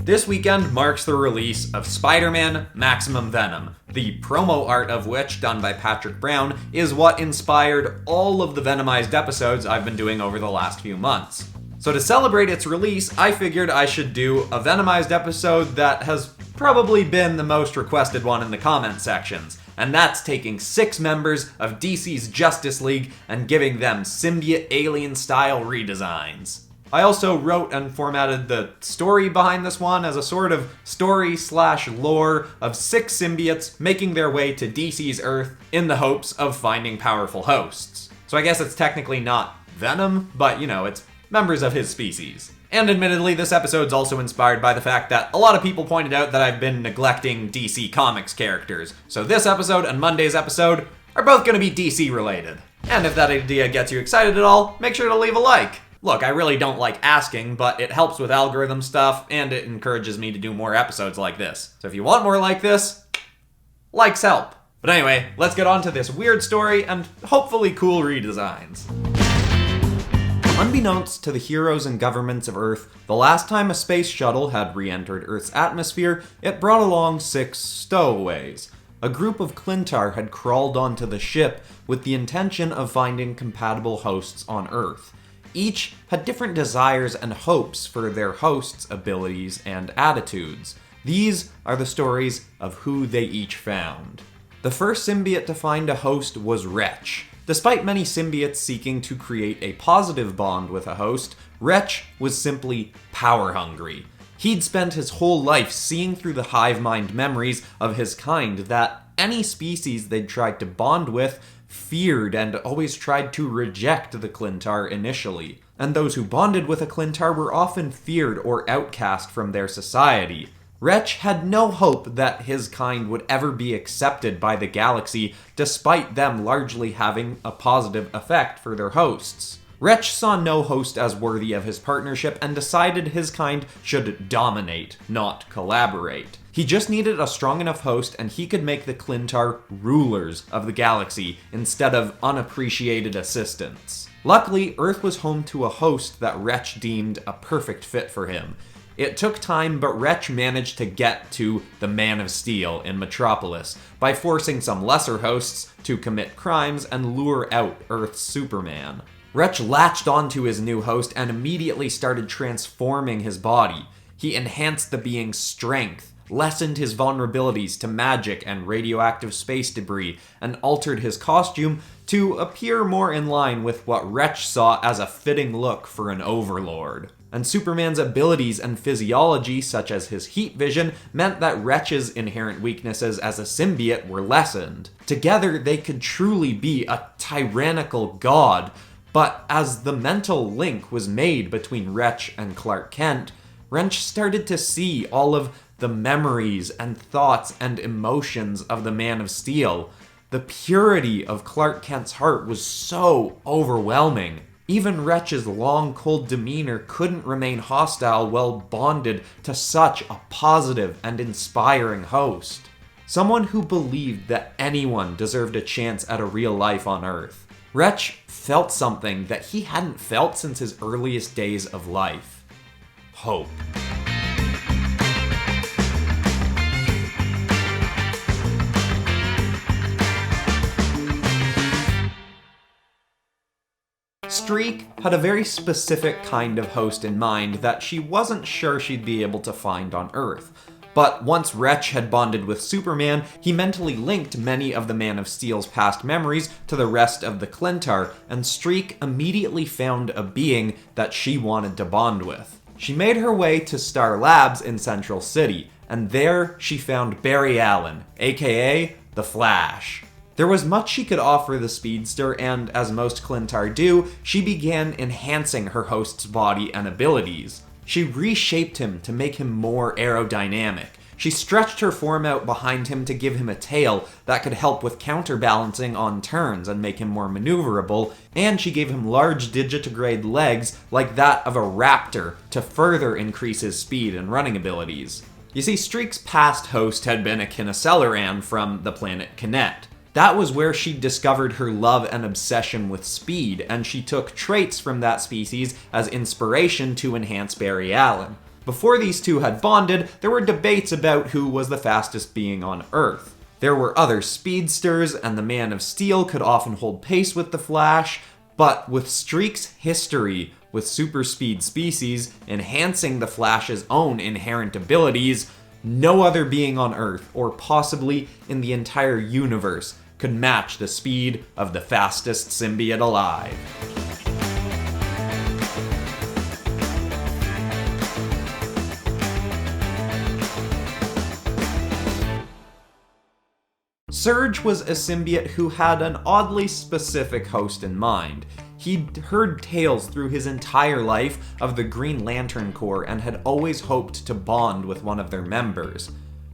This weekend marks the release of Spider-Man Maximum Venom, the promo art of which, done by Patrick Brown, is what inspired all of the Venomized episodes I've been doing over the last few months. So to celebrate its release, I figured I should do a Venomized episode that has probably been the most requested one in the comment sections, and that's taking 6 members of DC's Justice League and giving them symbiote alien-style redesigns. I also wrote and formatted the story behind this one as a sort of story/lore of 6 symbiotes making their way to DC's Earth in the hopes of finding powerful hosts. So I guess it's technically not Venom, but it's members of his species. And admittedly, this episode's also inspired by the fact that a lot of people pointed out that I've been neglecting DC Comics characters. So this episode and Monday's episode are both going to be DC related. And if that idea gets you excited at all, make sure to leave a like. Look, I really don't like asking, but it helps with algorithm stuff, and it encourages me to do more episodes like this. So if you want more like this, likes help. But anyway, let's get on to this weird story and hopefully cool redesigns. Unbeknownst to the heroes and governments of Earth, the last time a space shuttle had re-entered Earth's atmosphere, it brought along 6 stowaways. A group of Clintar had crawled onto the ship with the intention of finding compatible hosts on Earth. Each had different desires and hopes for their hosts' abilities and attitudes. These are the stories of who they each found. The first symbiote to find a host was Wretch. Despite many symbiotes seeking to create a positive bond with a host, Wretch was simply power-hungry. He'd spent his whole life seeing through the hive mind memories of his kind that any species they'd tried to bond with feared and always tried to reject the Clintar initially. And those who bonded with a Clintar were often feared or outcast from their society. Wretch had no hope that his kind would ever be accepted by the galaxy, despite them largely having a positive effect for their hosts. Wretch saw no host as worthy of his partnership and decided his kind should dominate, not collaborate. He just needed a strong enough host and he could make the Clintar rulers of the galaxy instead of unappreciated assistants. Luckily, Earth was home to a host that Wretch deemed a perfect fit for him. It took time, but Wretch managed to get to the Man of Steel in Metropolis by forcing some lesser hosts to commit crimes and lure out Earth's Superman. Wretch latched onto his new host and immediately started transforming his body. He enhanced the being's strength, lessened his vulnerabilities to magic and radioactive space debris, and altered his costume to appear more in line with what Wretch saw as a fitting look for an overlord. And Superman's abilities and physiology, such as his heat vision, meant that Wretch's inherent weaknesses as a symbiote were lessened. Together, they could truly be a tyrannical god, but as the mental link was made between Wretch and Clark Kent, Wretch started to see all of the memories and thoughts and emotions of the Man of Steel. The purity of Clark Kent's heart was so overwhelming. Even Wretch's long, cold demeanor couldn't remain hostile while bonded to such a positive and inspiring host. Someone who believed that anyone deserved a chance at a real life on Earth. Wretch felt something that he hadn't felt since his earliest days of life. Hope. Streak had a very specific kind of host in mind that she wasn't sure she'd be able to find on Earth. But once Wretch had bonded with Superman, he mentally linked many of the Man of Steel's past memories to the rest of the Clintar, and Streak immediately found a being that she wanted to bond with. She made her way to Star Labs in Central City, and there she found Barry Allen, aka The Flash. There was much she could offer the speedster, and as most Clintar do, she began enhancing her host's body and abilities. She reshaped him to make him more aerodynamic. She stretched her form out behind him to give him a tail that could help with counterbalancing on turns and make him more maneuverable, and she gave him large digitigrade legs like that of a raptor to further increase his speed and running abilities. You see, Streak's past host had been a Kinoceleran from the planet Kinet. That was where she discovered her love and obsession with speed, and she took traits from that species as inspiration to enhance Barry Allen. Before these two had bonded, there were debates about who was the fastest being on Earth. There were other speedsters, and the Man of Steel could often hold pace with the Flash, but with Streak's history with super speed species enhancing the Flash's own inherent abilities, no other being on Earth, or possibly in the entire universe, could match the speed of the fastest symbiote alive. Serge was a symbiote who had an oddly specific host in mind. He'd heard tales through his entire life of the Green Lantern Corps and had always hoped to bond with one of their members.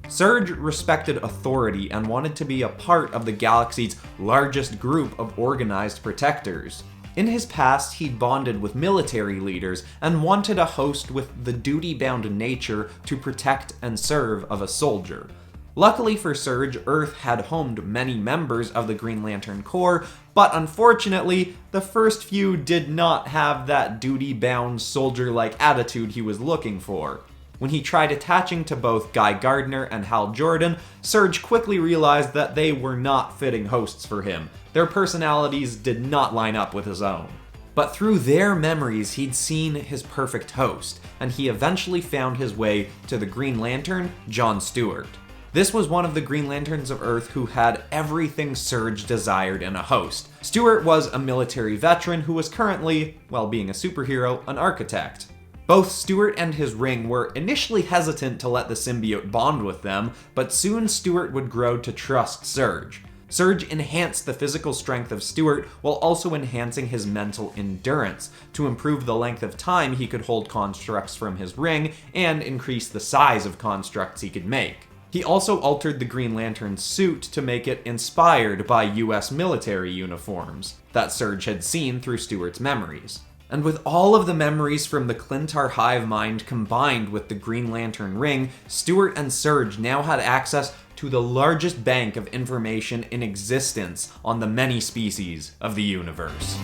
Serge respected authority and wanted to be a part of the galaxy's largest group of organized protectors. In his past, he'd bonded with military leaders and wanted a host with the duty-bound nature to protect and serve of a soldier. Luckily for Serge, Earth had homed many members of the Green Lantern Corps, but unfortunately, the first few did not have that duty-bound, soldier-like attitude he was looking for. When he tried attaching to both Guy Gardner and Hal Jordan, Serge quickly realized that they were not fitting hosts for him. Their personalities did not line up with his own. But through their memories, he'd seen his perfect host, and he eventually found his way to the Green Lantern, John Stewart. This was one of the Green Lanterns of Earth who had everything Serge desired in a host. Stewart was a military veteran who was currently, while being a superhero, an architect. Both Stewart and his ring were initially hesitant to let the symbiote bond with them, but soon Stewart would grow to trust Serge. Serge enhanced the physical strength of Stewart while also enhancing his mental endurance to improve the length of time he could hold constructs from his ring and increase the size of constructs he could make. He also altered the Green Lantern's suit to make it inspired by US military uniforms that Serge had seen through Stewart's memories. And with all of the memories from the Clintar hive mind combined with the Green Lantern ring, Stewart and Serge now had access to the largest bank of information in existence on the many species of the universe.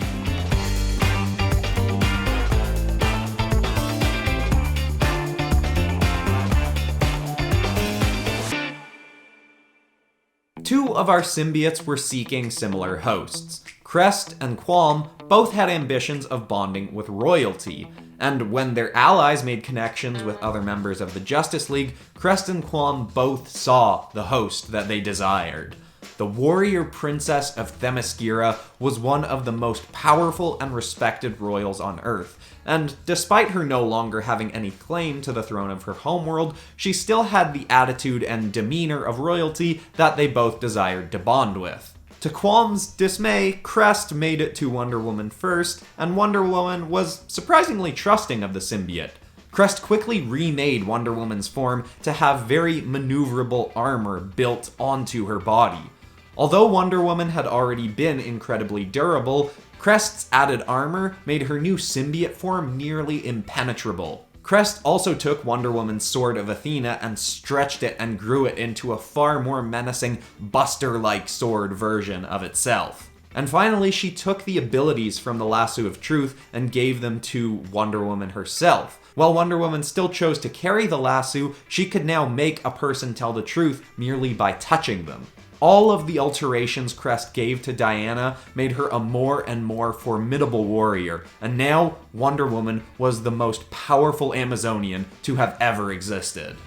Two of our symbiotes were seeking similar hosts. Crest and Qualm both had ambitions of bonding with royalty, and when their allies made connections with other members of the Justice League, Crest and Qualm both saw the host that they desired. The warrior princess of Themyscira was one of the most powerful and respected royals on Earth, and despite her no longer having any claim to the throne of her homeworld, she still had the attitude and demeanor of royalty that they both desired to bond with. To Qualm's dismay, Crest made it to Wonder Woman first, and Wonder Woman was surprisingly trusting of the symbiote. Crest quickly remade Wonder Woman's form to have very maneuverable armor built onto her body. Although Wonder Woman had already been incredibly durable, Crest's added armor made her new symbiote form nearly impenetrable. Crest also took Wonder Woman's Sword of Athena and stretched it and grew it into a far more menacing, Buster-like sword version of itself. And finally, she took the abilities from the Lasso of Truth and gave them to Wonder Woman herself. While Wonder Woman still chose to carry the lasso, she could now make a person tell the truth merely by touching them. All of the alterations Crest gave to Diana made her a more and more formidable warrior, and now Wonder Woman was the most powerful Amazonian to have ever existed.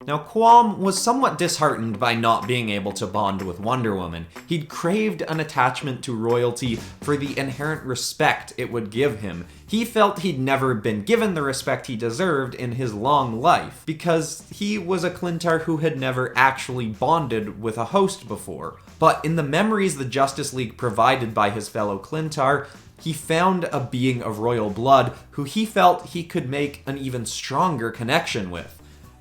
Now, Qualm was somewhat disheartened by not being able to bond with Wonder Woman. He'd craved an attachment to royalty for the inherent respect it would give him. He felt he'd never been given the respect he deserved in his long life, because he was a Clintar who had never actually bonded with a host before. But in the memories the Justice League provided by his fellow Clintar, he found a being of royal blood who he felt he could make an even stronger connection with.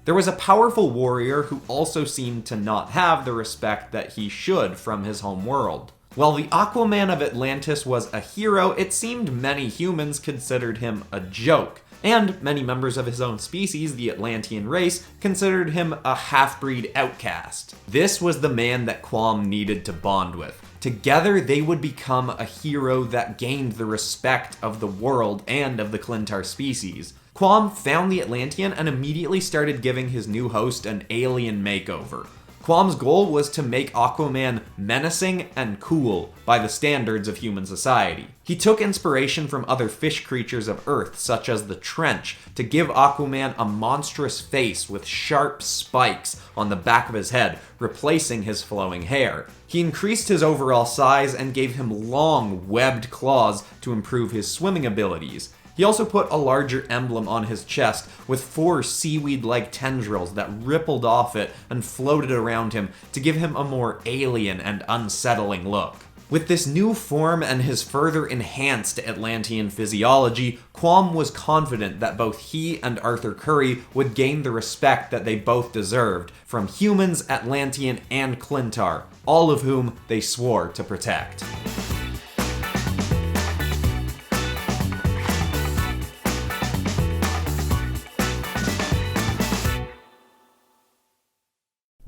There was a powerful warrior who also seemed to not have the respect that he should from his home world. While the Aquaman of Atlantis was a hero, it seemed many humans considered him a joke. And many members of his own species, the Atlantean race, considered him a half-breed outcast. This was the man that Quam needed to bond with. Together, they would become a hero that gained the respect of the world and of the Clintar species. Quam found the Atlantean and immediately started giving his new host an alien makeover. Quam's goal was to make Aquaman menacing and cool by the standards of human society. He took inspiration from other fish creatures of Earth, such as the Trench, to give Aquaman a monstrous face with sharp spikes on the back of his head, replacing his flowing hair. He increased his overall size and gave him long, webbed claws to improve his swimming abilities. He also put a larger emblem on his chest with 4 seaweed-like tendrils that rippled off it and floated around him to give him a more alien and unsettling look. With this new form and his further enhanced Atlantean physiology, Quam was confident that both he and Arthur Curry would gain the respect that they both deserved from humans, Atlantean, and Clintar, all of whom they swore to protect.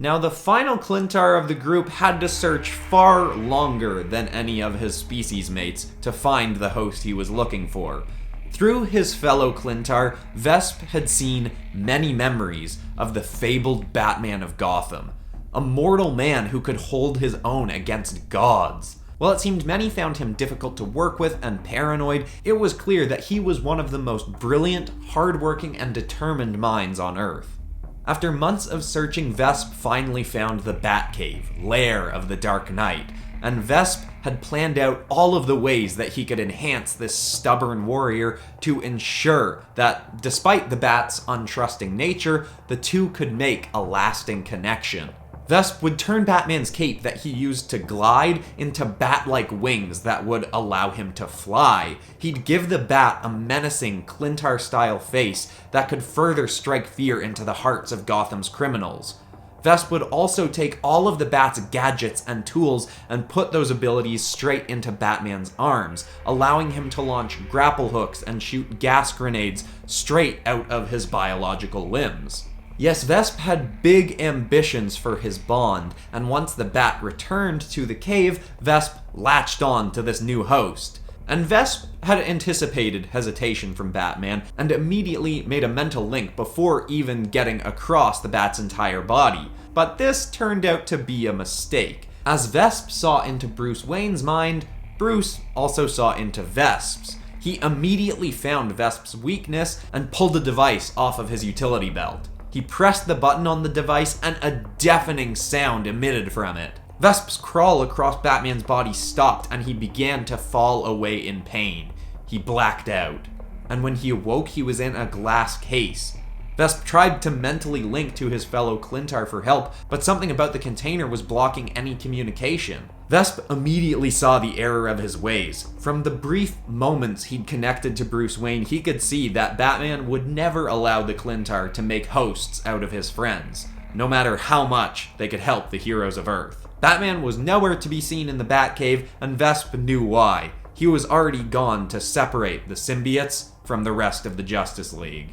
Now, the final Clintar of the group had to search far longer than any of his species mates to find the host he was looking for. Through his fellow Clintar, Vesp had seen many memories of the fabled Batman of Gotham, a mortal man who could hold his own against gods. While it seemed many found him difficult to work with and paranoid, it was clear that he was one of the most brilliant, hardworking, and determined minds on Earth. After months of searching, Vesp finally found the Batcave, lair of the Dark Knight, and Vesp had planned out all of the ways that he could enhance this stubborn warrior to ensure that, despite the Bat's untrusting nature, the two could make a lasting connection. Vesp would turn Batman's cape that he used to glide into bat-like wings that would allow him to fly. He'd give the Bat a menacing Clintar-style face that could further strike fear into the hearts of Gotham's criminals. Vesp would also take all of the Bat's gadgets and tools and put those abilities straight into Batman's arms, allowing him to launch grapple hooks and shoot gas grenades straight out of his biological limbs. Yes, Vesp had big ambitions for his bond, and once the Bat returned to the cave, Vesp latched on to this new host. And Vesp had anticipated hesitation from Batman, and immediately made a mental link before even getting across the Bat's entire body. But this turned out to be a mistake. As Vesp saw into Bruce Wayne's mind, Bruce also saw into Vesp's. He immediately found Vesp's weakness and pulled the device off of his utility belt. He pressed the button on the device and a deafening sound emitted from it. Vesp's crawl across Batman's body stopped and he began to fall away in pain. He blacked out. And when he awoke, he was in a glass case. Vesp tried to mentally link to his fellow Clintar for help, but something about the container was blocking any communication. Vesp immediately saw the error of his ways. From the brief moments he'd connected to Bruce Wayne, he could see that Batman would never allow the Clintar to make hosts out of his friends, no matter how much they could help the heroes of Earth. Batman was nowhere to be seen in the Batcave, and Vesp knew why. He was already gone to separate the symbiotes from the rest of the Justice League.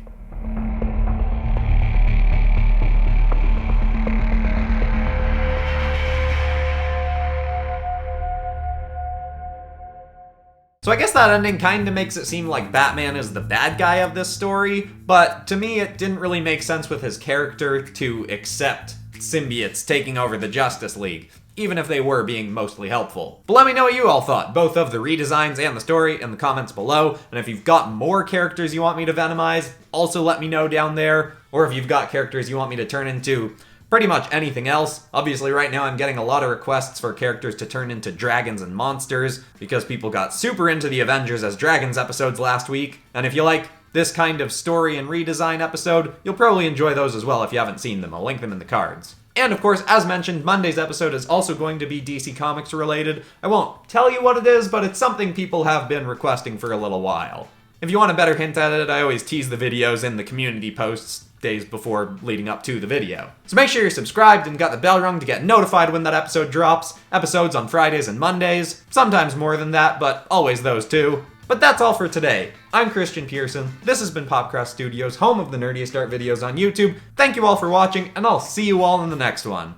So I guess that ending kinda makes it seem like Batman is the bad guy of this story, but to me it didn't really make sense with his character to accept symbiotes taking over the Justice League, even if they were being mostly helpful. But let me know what you all thought, both of the redesigns and the story, in the comments below, and if you've got more characters you want me to Venomize, also let me know down there, or if you've got characters you want me to turn into pretty much anything else. Obviously right now I'm getting a lot of requests for characters to turn into dragons and monsters, because people got super into the Avengers as Dragons episodes last week, and if you like this kind of story and redesign episode, you'll probably enjoy those as well if you haven't seen them. I'll link them in the cards. And of course, as mentioned, Monday's episode is also going to be DC Comics related. I won't tell you what it is, but it's something people have been requesting for a little while. If you want a better hint at it, I always tease the videos in the community posts days before leading up to the video. So make sure you're subscribed and got the bell rung to get notified when that episode drops. Episodes on Fridays and Mondays. Sometimes more than that, but always those two. But that's all for today. I'm Christian Pearson, this has been PopCross Studios, home of the nerdiest art videos on YouTube. Thank you all for watching, and I'll see you all in the next one.